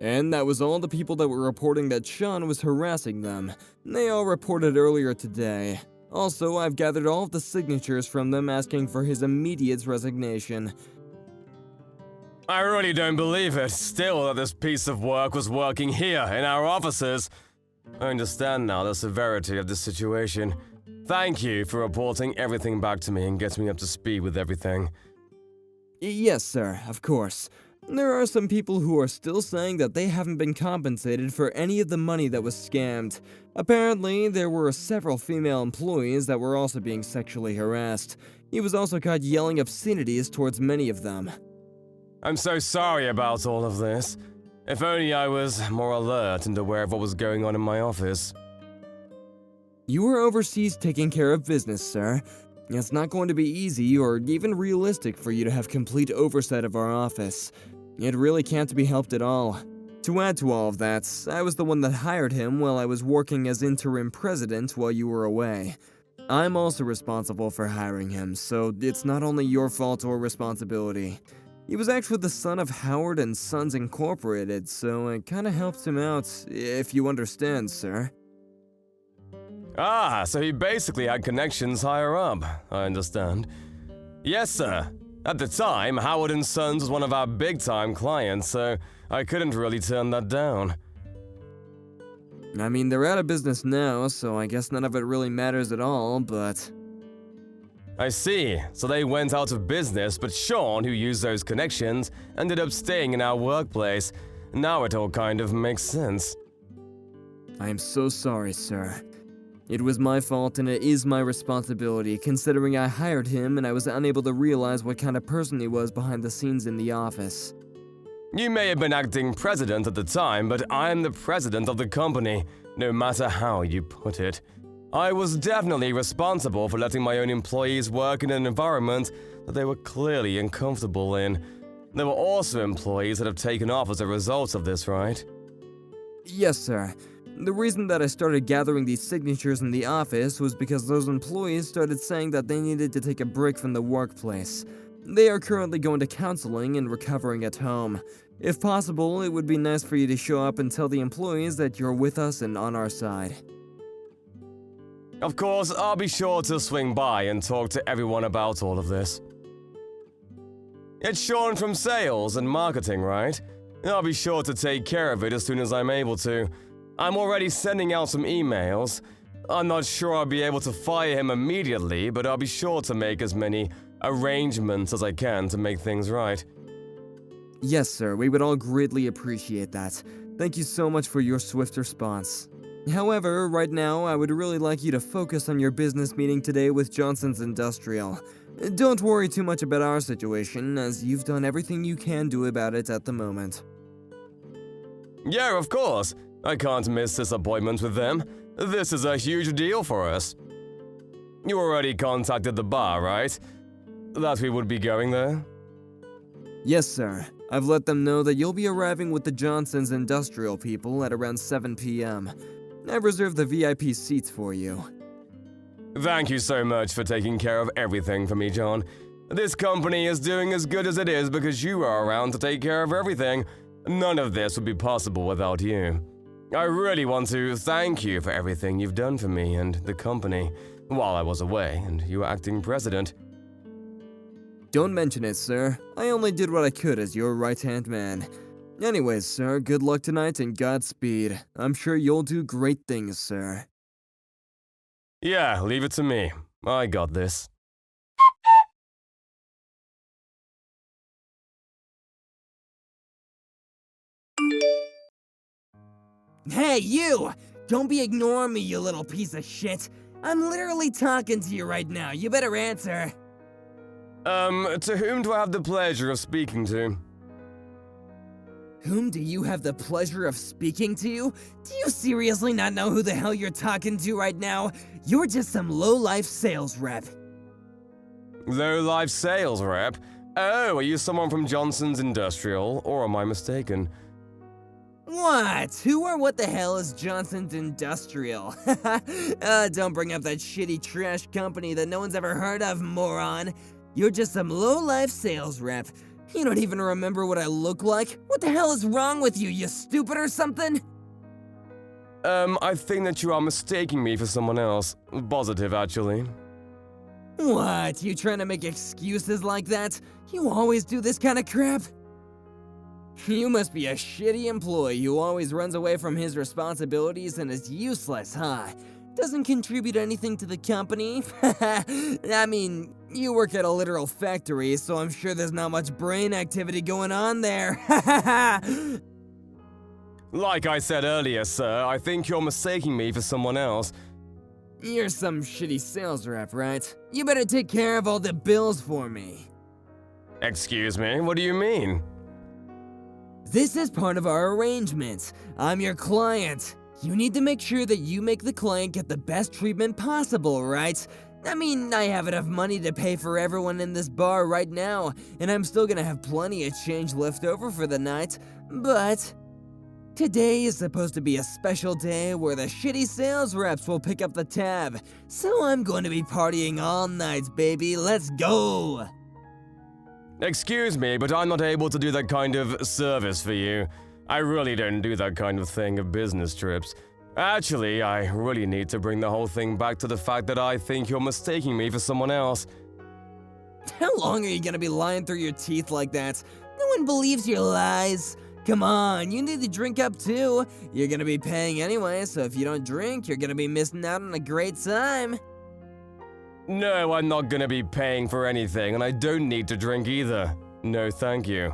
And that was all the people that were reporting that Sean was harassing them. They all reported earlier today. Also, I've gathered all of the signatures from them asking for his immediate resignation. I really don't believe it, still, that this piece of work was working here, in our offices. I understand now the severity of the situation. Thank you for reporting everything back to me and getting me up to speed with everything. Yes, sir, of course. There are some people who are still saying that they haven't been compensated for any of the money that was scammed. Apparently, there were several female employees that were also being sexually harassed. He was also caught yelling obscenities towards many of them. I'm so sorry about all of this. If only I was more alert and aware of what was going on in my office. You were overseas taking care of business, sir. It's not going to be easy or even realistic for you to have complete oversight of our office. It really can't be helped at all. To add to all of that, I was the one that hired him while I was working as interim president while you were away. I'm also responsible for hiring him, so it's not only your fault or responsibility. He was actually the son of Howard and Sons Incorporated, so it kinda helps him out, if you understand, sir. Ah, so he basically had connections higher up, I understand. Yes, sir. At the time, Howard and Sons was one of our big-time clients, so I couldn't really turn that down. I mean, they're out of business now, so I guess none of it really matters at all, but... I see. So they went out of business, but Sean, who used those connections, ended up staying in our workplace. Now it all kind of makes sense. I am so sorry, sir. It was my fault and it is my responsibility, considering I hired him and I was unable to realize what kind of person he was behind the scenes in the office. You may have been acting president at the time, but I'm the president of the company, no matter how you put it. I was definitely responsible for letting my own employees work in an environment that they were clearly uncomfortable in. There were also employees that have taken off as a result of this, right? Yes, sir. The reason that I started gathering these signatures in the office was because those employees started saying that they needed to take a break from the workplace. They are currently going to counseling and recovering at home. If possible, it would be nice for you to show up and tell the employees that you're with us and on our side. Of course, I'll be sure to swing by and talk to everyone about all of this. It's Sean from sales and marketing, right? I'll be sure to take care of it as soon as I'm able to. I'm already sending out some emails. I'm not sure I'll be able to fire him immediately, but I'll be sure to make as many arrangements as I can to make things right. Yes, sir, we would all greatly appreciate that. Thank you so much for your swift response. However, right now, I would really like you to focus on your business meeting today with Johnson's Industrial. Don't worry too much about our situation, as you've done everything you can do about it at the moment. Yeah, of course. I can't miss this appointment with them. This is a huge deal for us. You already contacted the bar, right? That we would be going there? Yes, sir. I've let them know that you'll be arriving with the Johnson's Industrial people at around 7 p.m. I've reserved the VIP seats for you. Thank you so much for taking care of everything for me, John. This company is doing as good as it is because you are around to take care of everything. None of this would be possible without you. I really want to thank you for everything you've done for me and the company while I was away and you were acting president. Don't mention it, sir. I only did what I could as your right-hand man. Anyways, sir, good luck tonight and Godspeed. I'm sure you'll do great things, sir. Yeah, leave it to me. I got this. Hey, you! Don't be ignoring me, you little piece of shit. I'm literally talking to you right now. You better answer. To whom do I have the pleasure of speaking to? Whom do you have the pleasure of speaking to? Do you seriously not know who the hell you're talking to right now? You're just some low-life sales rep. Low-life sales rep? Oh, are you someone from Johnson's Industrial, or am I mistaken? What? Who or what the hell is Johnson's Industrial? Don't bring up that shitty trash company that no one's ever heard of, moron. You're just some low-life sales rep. You don't even remember what I look like? What the hell is wrong with you? You stupid or something? I think that you are mistaking me for someone else. Positive, actually. What? You trying to make excuses like that? You always do this kind of crap? You must be a shitty employee who always runs away from his responsibilities and is useless, huh? Doesn't contribute anything to the company? I mean, you work at a literal factory, so I'm sure there's not much brain activity going on there. Like I said earlier, sir, I think you're mistaking me for someone else. You're some shitty sales rep, right? You better take care of all the bills for me. Excuse me, what do you mean? This is part of our arrangement. I'm your client. You need to make sure that you make the client get the best treatment possible, right? I mean, I have enough money to pay for everyone in this bar right now, and I'm still gonna have plenty of change left over for the night, but today is supposed to be a special day where the shitty sales reps will pick up the tab, so I'm going to be partying all night, baby. Let's go! Excuse me, but I'm not able to do that kind of service for you. I really don't do that kind of thing of business trips. Actually, I really need to bring the whole thing back to the fact that I think you're mistaking me for someone else. How long are you gonna be lying through your teeth like that? No one believes your lies. Come on, you need to drink up too. You're gonna be paying anyway, so if you don't drink, you're gonna be missing out on a great time. No, I'm not gonna be paying for anything, and I don't need to drink either. No, thank you.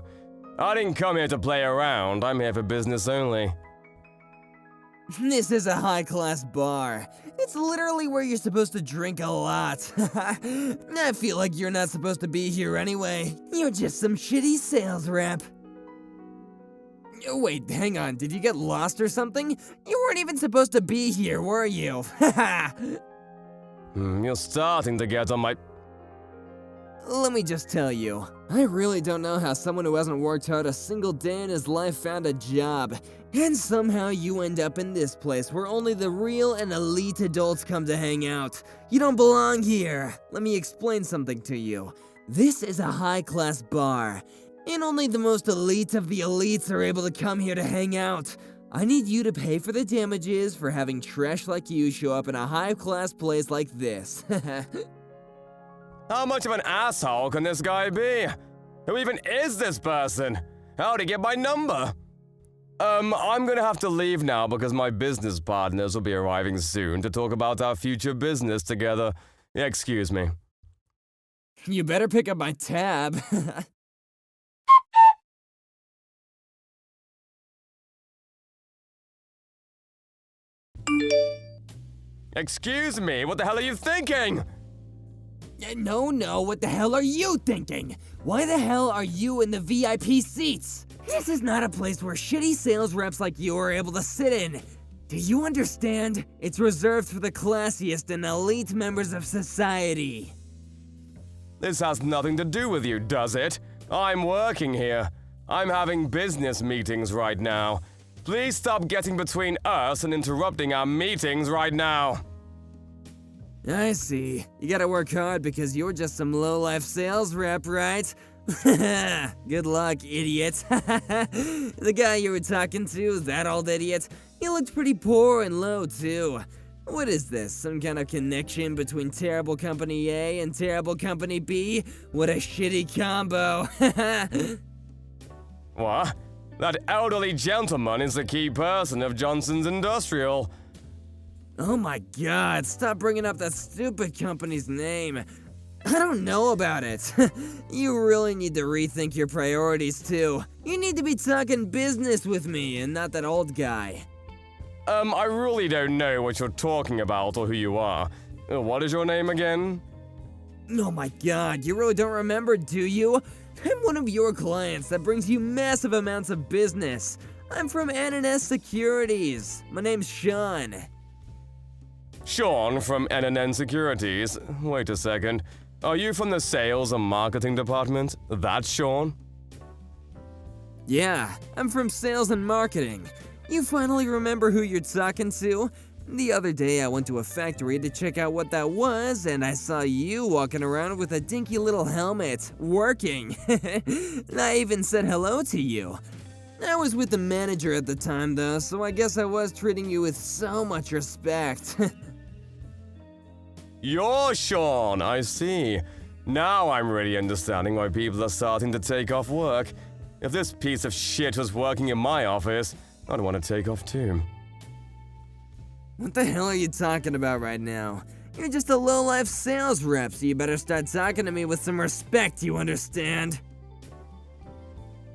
I didn't come here to play around, I'm here for business only. This is a high-class bar. It's literally where you're supposed to drink a lot. I feel like you're not supposed to be here anyway. You're just some shitty sales rep. Wait, hang on, did you get lost or something? You weren't even supposed to be here, were you? You're starting to get on my... Let me just tell you, I really don't know how someone who hasn't worked hard a single day in his life found a job, and somehow you end up in this place where only the real and elite adults come to hang out. You don't belong here. Let me explain something to you. This is a high-class bar, and only the most elite of the elites are able to come here to hang out. I need you to pay for the damages for having trash like you show up in a high-class place like this. How much of an asshole can this guy be? Who even is this person? How'd he get my number? I'm gonna have to leave now because my business partners will be arriving soon to talk about our future business together. Excuse me. You better pick up my tab. Excuse me, what the hell are you thinking? No, what the hell are you thinking? Why the hell are you in the VIP seats? This is not a place where shitty sales reps like you are able to sit in. Do you understand? It's reserved for the classiest and elite members of society. This has nothing to do with you, does it? I'm working here. I'm having business meetings right now. Please stop getting between us and interrupting our meetings right now. I see. You gotta work hard because you're just some low-life sales rep, right? Good luck, idiot. The guy you were talking to, that old idiot, he looked pretty poor and low, too. What is this, some kind of connection between Terrible Company A and Terrible Company B? What a shitty combo. What? That elderly gentleman is the key person of Johnson's Industrial. Oh my god, stop bringing up that stupid company's name. I don't know about it. You really need to rethink your priorities too. You need to be talking business with me and not that old guy. I really don't know what you're talking about or who you are. What is your name again? Oh my god, you really don't remember, do you? I'm one of your clients that brings you massive amounts of business. I'm from NNS Securities. My name's Sean. Sean from NNN Securities. Wait a second. Are you from the sales and marketing department? That's Sean? Yeah, I'm from sales and marketing. You finally remember who you're talking to? The other day I went to a factory to check out what that was, and I saw you walking around with a dinky little helmet, working. And I even said hello to you. I was with the manager at the time though, so I guess I was treating you with so much respect. You're Sean, I see. Now I'm really understanding why people are starting to take off work. If this piece of shit was working in my office, I'd want to take off too. What the hell are you talking about right now? You're just a low-life sales rep, so you better start talking to me with some respect, you understand?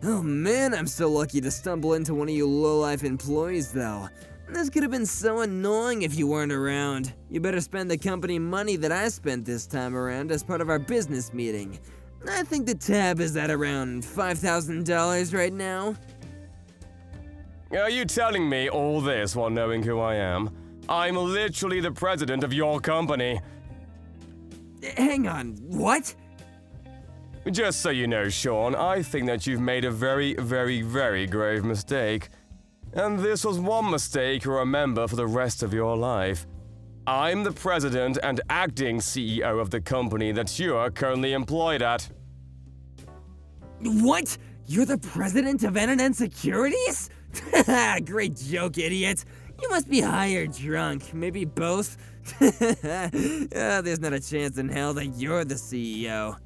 Oh man, I'm so lucky to stumble into one of you low-life employees though. This could have been so annoying if you weren't around. You better spend the company money that I spent this time around as part of our business meeting. I think the tab is at around $5,000 right now. Are you telling me all this while knowing who I am? I'm literally the president of your company. Hang on, what? Just so you know, Sean, I think that you've made a very, very, very grave mistake. And this was one mistake you'll remember for the rest of your life. I'm the president and acting CEO of the company that you are currently employed at. What? You're the president of NNN Securities? Great joke, idiot. You must be high or drunk, maybe both. There's not a chance in hell that you're the CEO.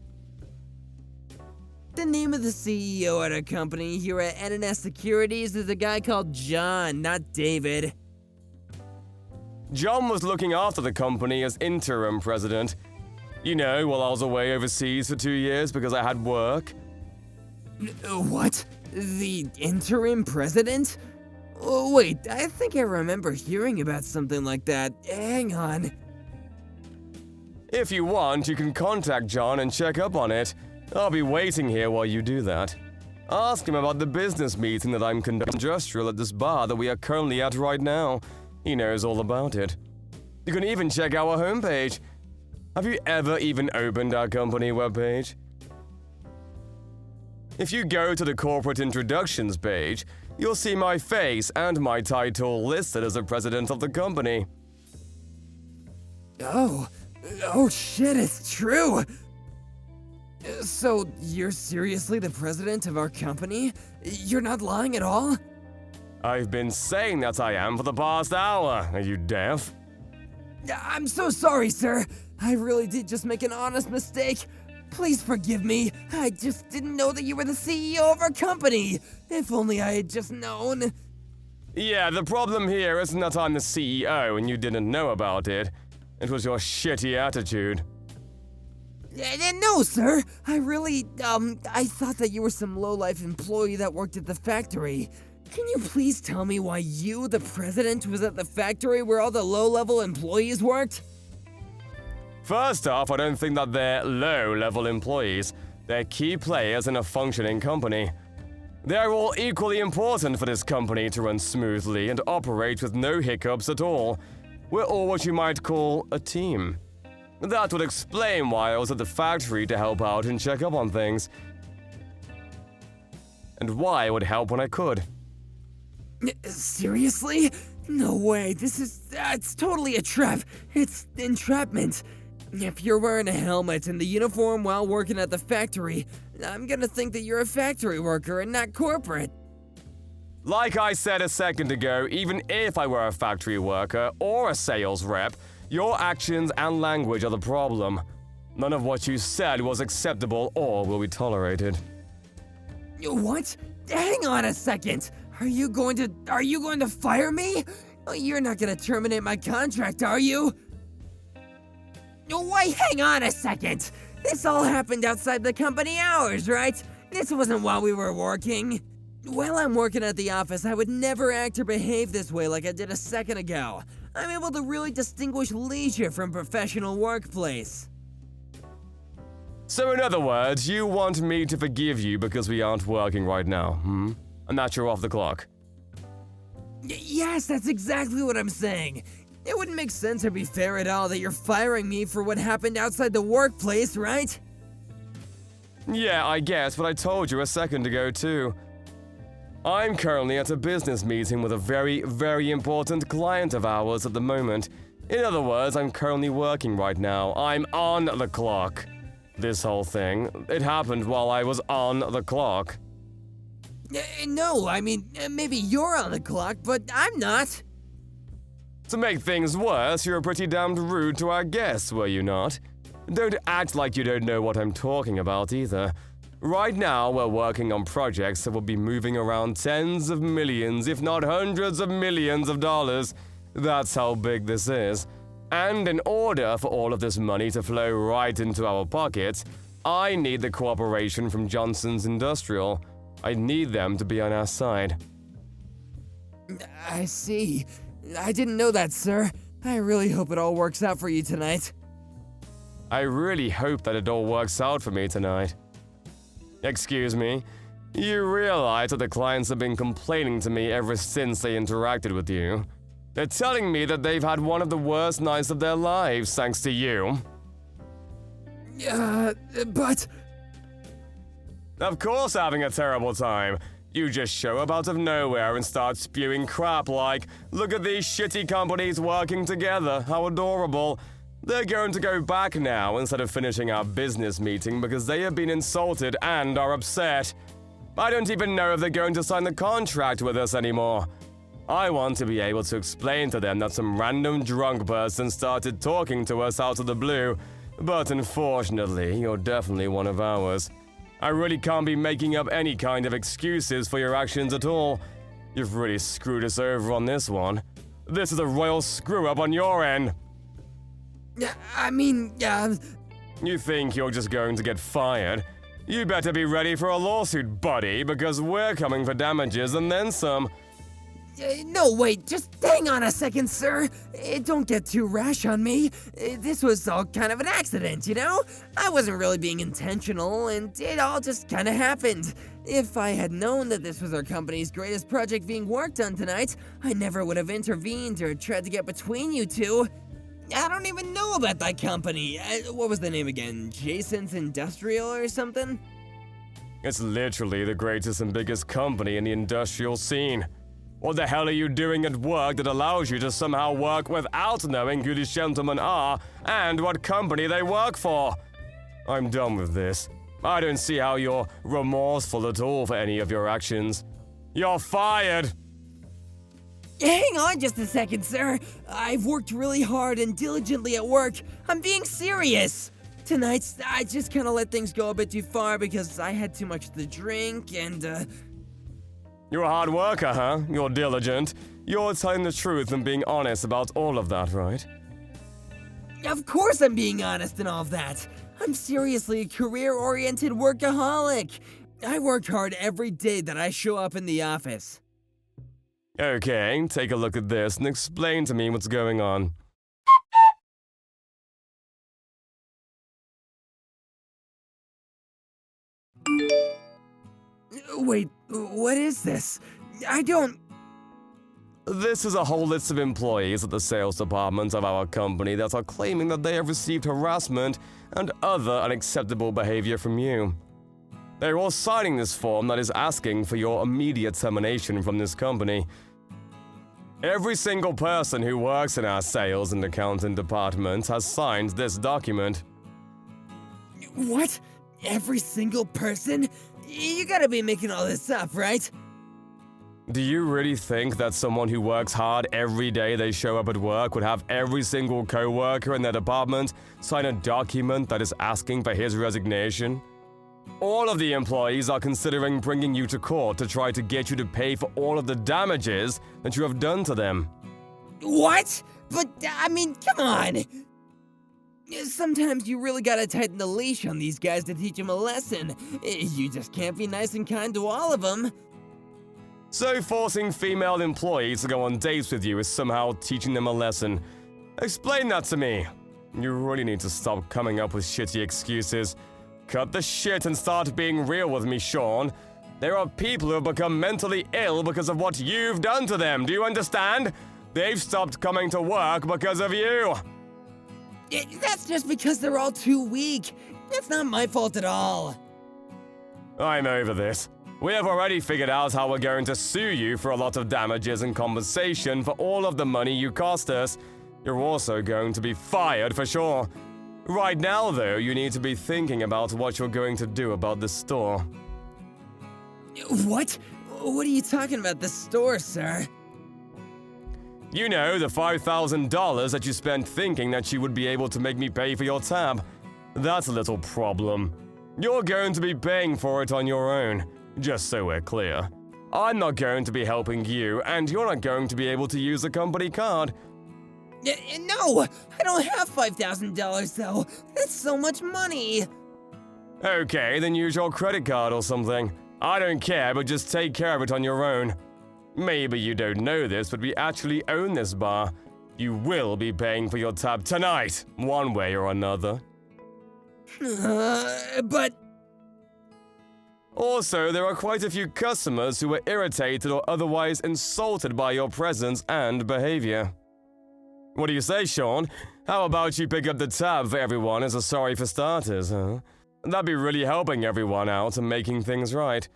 The name of the CEO at our company here at NNS Securities is a guy called John, not David. John was looking after the company as interim president. You know, while I was away overseas for 2 years because I had work. What? The interim president? Oh, wait, I think I remember hearing about something like that. Hang on. If you want, you can contact John and check up on it. I'll be waiting here while you do that. Ask him about the business meeting that I'm conducting industrial at this bar that we are currently at right now. He knows all about it. You can even check our homepage. Have you ever even opened our company webpage? If you go to the corporate introductions page, you'll see my face and my title listed as the president of the company. Oh shit, it's true! So, you're seriously the president of our company? You're not lying at all? I've been saying that I am for the past hour. Are you deaf? I'm so sorry, sir. I really did just make an honest mistake. Please forgive me. I just didn't know that you were the CEO of our company. If only I had just known. Yeah, the problem here isn't that I'm the CEO and you didn't know about it. It was your shitty attitude. No, sir. I really, I thought that you were some low-life employee that worked at the factory. Can you please tell me why you, the president, was at the factory where all the low-level employees worked? First off, I don't think that they're low-level employees. They're key players in a functioning company. They're all equally important for this company to run smoothly and operate with no hiccups at all. We're all what you might call a team. That would explain why I was at the factory to help out and check up on things. And why I would help when I could. Seriously? No way, it's totally a trap. It's entrapment. If you're wearing a helmet and the uniform while working at the factory, I'm gonna think that you're a factory worker and not corporate. Like I said a second ago, even if I were a factory worker or a sales rep, your actions and language are the problem. None of what you said was acceptable or will be tolerated. What? Hang on a second. Are you going to fire me? You're not gonna terminate my contract, are you? Why, hang on a second. This all happened outside the company hours, right? This wasn't while we were working. While I'm working at the office, I would never act or behave this way like I did a second ago. I'm able to really distinguish leisure from professional workplace. So in other words, you want me to forgive you because we aren't working right now, And that you're off the clock. Yes, that's exactly what I'm saying. It wouldn't make sense or be fair at all that you're firing me for what happened outside the workplace, right? Yeah, I guess, but I told you a second ago too. I'm currently at a business meeting with a very, very important client of ours at the moment. In other words, I'm currently working right now. I'm on the clock. This whole thing, it happened while I was on the clock. No, I mean, maybe you're on the clock, but I'm not. To make things worse, you were pretty damned rude to our guests, were you not? Don't act like you don't know what I'm talking about either. Right now, we're working on projects that will be moving around tens of millions, if not hundreds of millions of dollars. That's how big this is. And in order for all of this money to flow right into our pockets, I need the cooperation from Johnson's Industrial. I need them to be on our side. I see. I didn't know that, sir. I really hope it all works out for you tonight. I really hope that it all works out for me tonight. Excuse me, you realize that the clients have been complaining to me ever since they interacted with you. They're telling me that they've had one of the worst nights of their lives thanks to you. But... Of course having a terrible time. You just show up out of nowhere and start spewing crap like, look at these shitty companies working together, how adorable. They're going to go back now instead of finishing our business meeting because they have been insulted and are upset. I don't even know if they're going to sign the contract with us anymore. I want to be able to explain to them that some random drunk person started talking to us out of the blue, but unfortunately, you're definitely one of ours. I really can't be making up any kind of excuses for your actions at all. You've really screwed us over on this one. This is a royal screw-up on your end. I mean, You think you're just going to get fired? You better be ready for a lawsuit, buddy, because we're coming for damages and then some. No, wait, just hang on a second, sir. Don't get too rash on me. This was all kind of an accident, you know? I wasn't really being intentional, and it all just kind of happened. If I had known that this was our company's greatest project being worked on tonight, I never would have intervened or tried to get between you two. I don't even know about that company. What was the name again? Jason's Industrial or something? It's literally the greatest and biggest company in the industrial scene. What the hell are you doing at work that allows you to somehow work without knowing who these gentlemen are and what company they work for? I'm done with this. I don't see how you're remorseful at all for any of your actions. You're fired! Hang on just a second, sir. I've worked really hard and diligently at work. I'm being serious. Tonight, I just kind of let things go a bit too far because I had too much to drink and, You're a hard worker, huh? You're diligent. You're telling the truth and being honest about all of that, right? Of course I'm being honest and all of that. I'm seriously a career-oriented workaholic. I work hard every day that I show up in the office. Okay, take a look at this and explain to me what's going on. Wait, what is this? I don't... This is a whole list of employees at the sales department of our company that are claiming that they have received harassment and other unacceptable behavior from you. They're all signing this form that is asking for your immediate termination from this company. Every single person who works in our sales and accounting department has signed this document. What? Every single person? You gotta be making all this up, right? Do you really think that someone who works hard every day they show up at work would have every single co-worker in their department sign a document that is asking for his resignation? All of the employees are considering bringing you to court to try to get you to pay for all of the damages that you have done to them. What? But, I mean, come on! Sometimes you really gotta tighten the leash on these guys to teach them a lesson. You just can't be nice and kind to all of them. So forcing female employees to go on dates with you is somehow teaching them a lesson. Explain that to me. You really need to stop coming up with shitty excuses. Cut the shit and start being real with me, Sean. There are people who have become mentally ill because of what you've done to them, do you understand? They've stopped coming to work because of you. That's just because they're all too weak. It's not my fault at all. I'm over this. We have already figured out how we're going to sue you for a lot of damages and compensation for all of the money you cost us. You're also going to be fired for sure. Right now, though, you need to be thinking about what you're going to do about the store. What? What are you talking about, the store, sir? You know, the $5,000 that you spent thinking that you would be able to make me pay for your tab. That's a little problem. You're going to be paying for it on your own, just so we're clear. I'm not going to be helping you, and you're not going to be able to use a company card. No! I don't have $5,000, though. That's so much money! Okay, then use your credit card or something. I don't care, but just take care of it on your own. Maybe you don't know this, but we actually own this bar. You will be paying for your tab tonight, one way or another. But... Also, there are quite a few customers who were irritated or otherwise insulted by your presence and behavior. What do you say, Sean? How about you pick up the tab for everyone as a sorry for starters, huh? That'd be really helping everyone out and making things right.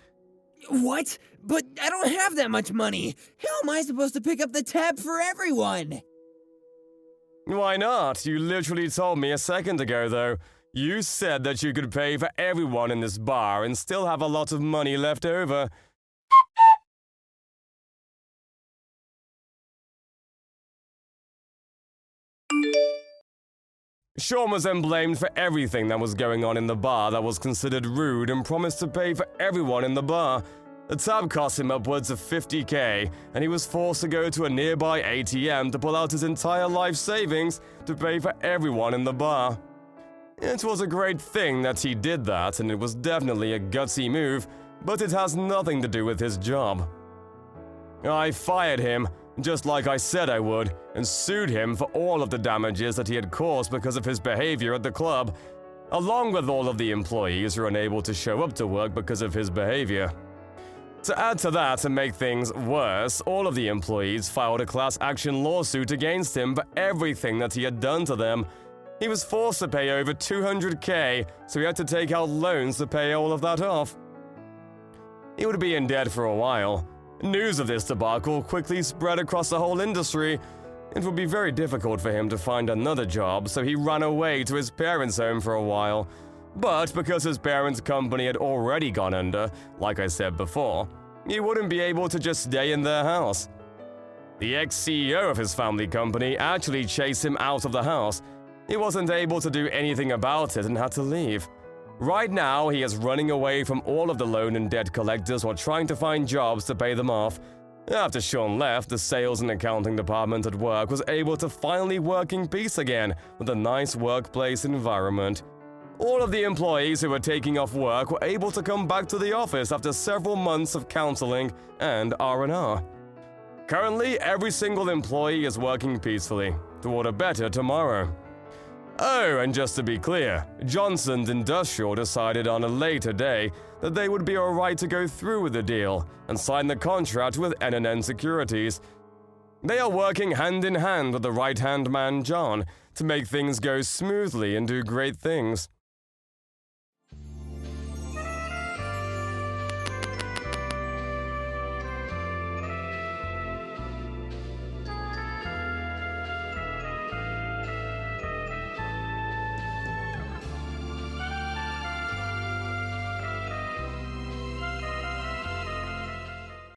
What? But I don't have that much money. How am I supposed to pick up the tab for everyone? Why not? You literally told me a second ago, though. You said that you could pay for everyone in this bar and still have a lot of money left over. Sean was then blamed for everything that was going on in the bar that was considered rude and promised to pay for everyone in the bar. The tab cost him upwards of $50K, and he was forced to go to a nearby ATM to pull out his entire life savings to pay for everyone in the bar. It was a great thing that he did that, and it was definitely a gutsy move, but it has nothing to do with his job. I fired him, just like I said I would, and sued him for all of the damages that he had caused because of his behavior at the club, along with all of the employees who were unable to show up to work because of his behavior. To add to that and make things worse, all of the employees filed a class action lawsuit against him for everything that he had done to them. He was forced to pay over $200K, so he had to take out loans to pay all of that off. He would be in debt for a while. News of this debacle quickly spread across the whole industry. It would be very difficult for him to find another job, so he ran away to his parents' home for a while. But because his parents' company had already gone under, like I said before, he wouldn't be able to just stay in their house. The ex-CEO of his family company actually chased him out of the house. He wasn't able to do anything about it and had to leave. Right now, he is running away from all of the loan and debt collectors while trying to find jobs to pay them off. After Sean left, the sales and accounting department at work was able to finally work in peace again with a nice workplace environment. All of the employees who were taking off work were able to come back to the office after several months of counseling and R&R. Currently, every single employee is working peacefully toward a better tomorrow. Oh, and just to be clear, Johnson's Industrial decided on a later day that they would be alright to go through with the deal and sign the contract with NNN Securities. They are working hand in hand with the right-hand man John to make things go smoothly and do great things.